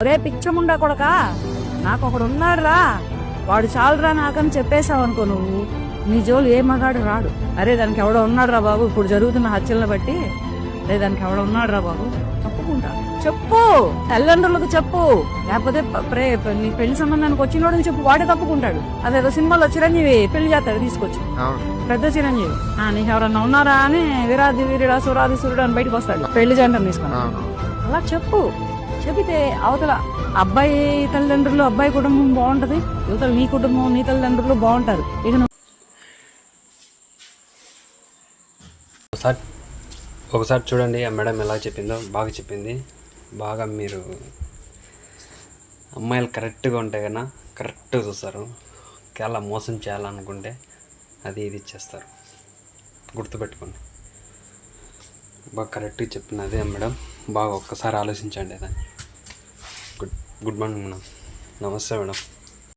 ఒరే పిచ్చముండా కొడక, నాకు ఒకడు ఉన్నాడు రా, వాడు చాలురా నాకని చెప్పేశావు అనుకో నువ్వు, నీ జోలు ఏ మగాడు రాడు. అరే దానికి ఎవడో ఉన్నాడు రా బాబు, ఇప్పుడు జరుగుతున్న హత్యలను బట్టి అరే దానికి ఎవడో ఉన్నాడు రా బాబు, తప్పుకుంటా చెప్పు, తల్లిదండ్రులకు చెప్పు, లేకపోతే నీ పెళ్లి సంబంధానికి వచ్చినోడు చెప్పు, వాడే తప్పుకుంటాడు. అదేదో సినిమాలో చిరంజీవి పెళ్లి చేస్తాడు తీసుకొచ్చి, పెద్ద చిరంజీవి, నీకు ఎవరన్నా ఉన్నారా అని వీరాది వీరుడా సురాది సూర్యుడు అని బయటకు వస్తాడు పెళ్లి జంటను తీసుకున్నా. అలా చెప్పు, చెబితే అవతల అబ్బాయి తల్లిదండ్రులు అబ్బాయి కుటుంబం బాగుంటది, యువతలు నీ కుటుంబం నీ తల్లిదండ్రులు బాగుంటారు. ఇక ఒకసారి చూడండి ఆ మేడం ఎలా చెప్పిందో, బాగా చెప్పింది. బాగా మీరు అమ్మాయిలు కరెక్ట్గా ఉంటే కన్నా కరెక్ట్గా చూస్తారు, కేవలం మోసం చేయాలనుకుంటే అది ఇది చేస్తారు, గుర్తుపెట్టుకోండి. బాగా కరెక్ట్గా చెప్పింది అదే మేడం, బాగా ఒక్కసారి ఆలోచించండి దాన్ని. Good morning madam. నమస్తే మేడం.